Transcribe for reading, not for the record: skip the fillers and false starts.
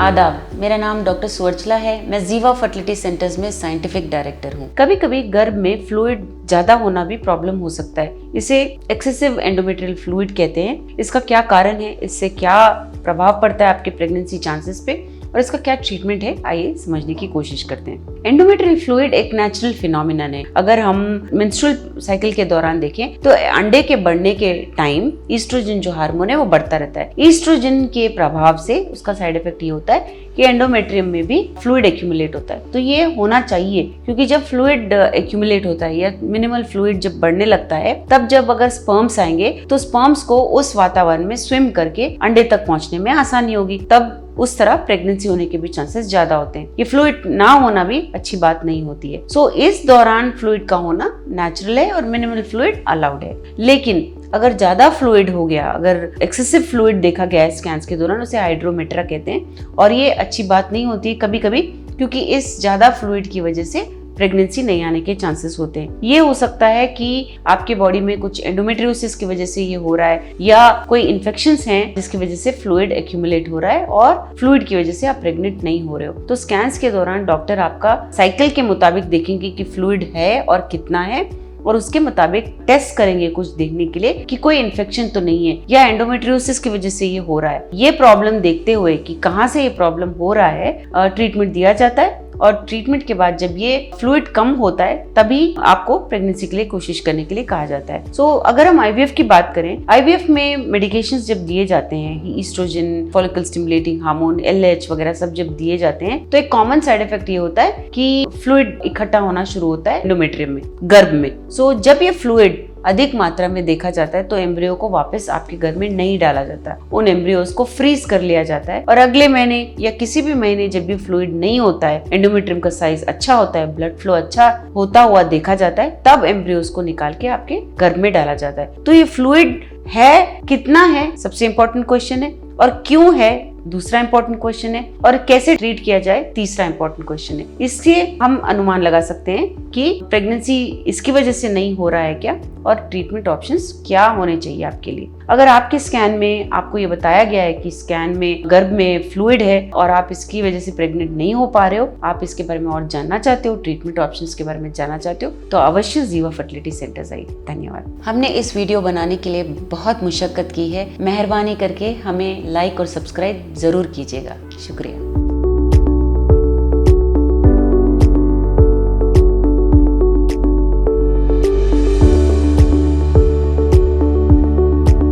आदाब, मेरा नाम डॉक्टर सुवर्चला है। मैं जीवा फर्टिलिटी सेंटर्स में साइंटिफिक डायरेक्टर हूँ। कभी कभी गर्भ में फ्लूइड ज्यादा होना भी प्रॉब्लम हो सकता है। इसे एक्सेसिव एंडोमेट्रियल फ्लूइड कहते हैं। इसका क्या कारण है, इससे क्या प्रभाव पड़ता है आपके प्रेगनेंसी चांसेस पे और इसका क्या ट्रीटमेंट है, आइए समझने की कोशिश करते हैं। एंडोमेट्रियल फ्लूइड एक नेचुरल फिनोमिनन है। अगर हम मेंस्ट्रुअल साइकिल के दौरान देखें तो अंडे के बढ़ने के टाइम ईस्ट्रोजन जो हार्मोन है वो बढ़ता रहता है। ईस्ट्रोजन के प्रभाव से उसका साइड इफेक्ट ये होता है कि एंडोमेट्रियम में भी फ्लूइड एक्यूमुलेट होता है। तो ये होना चाहिए, क्योंकि जब फ्लूइड एक्यूमुलेट होता है या मिनिमल फ्लूइड जब बढ़ने लगता है, तब जब अगर स्पर्म्स आएंगे तो स्पर्म्स को उस वातावरण में स्विम करके अंडे तक पहुंचने में आसानी होगी। तब उस तरह प्रेगनेंसी होने के भी चांसेस ज्यादा होते हैं। ये फ्लूइड ना होना भी अच्छी बात नहीं होती है। सो इस दौरान फ्लूइड का होना नेचुरल है और मिनिमल फ्लूइड अलाउड है। लेकिन अगर ज्यादा फ्लूइड हो गया, अगर एक्सेसिव फ्लूइड देखा गया है स्कैन्स के दौरान, उसे हाइड्रोमेट्रा कहते हैं और ये अच्छी बात नहीं होती है कभी कभी, क्योंकि इस ज्यादा फ्लूइड की वजह से प्रेगनेंसी नहीं आने के चांसेस होते हैं। ये हो सकता है कि आपके बॉडी में कुछ एंडोमेट्रियोसिस की वजह से ये हो रहा है, या कोई इन्फेक्शंस हैं जिसकी वजह से फ्लूइड एक्यूमुलेट हो रहा है और फ्लूइड की वजह से आप प्रेग्नेंट नहीं हो रहे हो। तो स्कैन्स के दौरान डॉक्टर आपका साइकिल के मुताबिक देखेंगे कि फ्लूइड है और कितना है, और उसके मुताबिक टेस्ट करेंगे कुछ देखने के लिए कि कोई इन्फेक्शन तो नहीं है या एंडोमेट्रियोसिस की वजह से ये हो रहा है। ये प्रॉब्लम देखते हुए कि कहाँ से ये प्रॉब्लम हो रहा है, ट्रीटमेंट दिया जाता है और ट्रीटमेंट के बाद जब ये फ्लूइड कम होता है तभी आपको प्रेगनेंसी के लिए कोशिश करने के लिए कहा जाता है। सो अगर हम आईवीएफ की बात करें, आईवीएफ में मेडिकेशंस जब दिए जाते हैं, estrogen, follicle stimulating hormone, LH वगैरह सब जब दिए जाते हैं, तो एक कॉमन साइड इफेक्ट ये होता है कि फ्लूइड इकट्ठा होना शुरू होता है एंडोमेट्रियम में, गर्भ में। सो जब ये फ्लूइड अधिक मात्रा में देखा जाता है तो एम्ब्रियो को वापस आपके घर में नहीं डाला जाता। उन एम्ब्रियोज को फ्रीज कर लिया जाता है और अगले महीने या किसी भी महीने जब भी फ्लूइड नहीं होता है, एंडोमेट्रियम का साइज अच्छा होता है, ब्लड फ्लो अच्छा होता हुआ देखा जाता है, तब एम्ब्रियोज को निकाल के आपके घर में डाला जाता है। तो ये फ्लूइड है, कितना है, सबसे इंपॉर्टेंट क्वेश्चन है, और क्यों है दूसरा इंपॉर्टेंट क्वेश्चन है, और कैसे ट्रीट किया जाए तीसरा इंपॉर्टेंट क्वेश्चन है। इससे हम अनुमान लगा सकते हैं कि प्रेगनेंसी इसकी वजह से नहीं हो रहा है क्या और ट्रीटमेंट ऑप्शंस क्या होने चाहिए आपके लिए। अगर आपके स्कैन में आपको ये बताया गया है कि स्कैन में गर्भ में फ्लूइड है और आप इसकी वजह से प्रेग्नेंट नहीं हो पा रहे हो, आप इसके बारे में और जानना चाहते हो, ट्रीटमेंट ऑप्शंस के बारे में जानना चाहते हो, तो अवश्य जीवा फर्टिलिटी सेंटर्स आइए। धन्यवाद। हमने इस वीडियो बनाने के लिए बहुत मुशक्कत की है। मेहरबानी करके हमें लाइक और सब्सक्राइब जरूर कीजिएगा। शुक्रिया।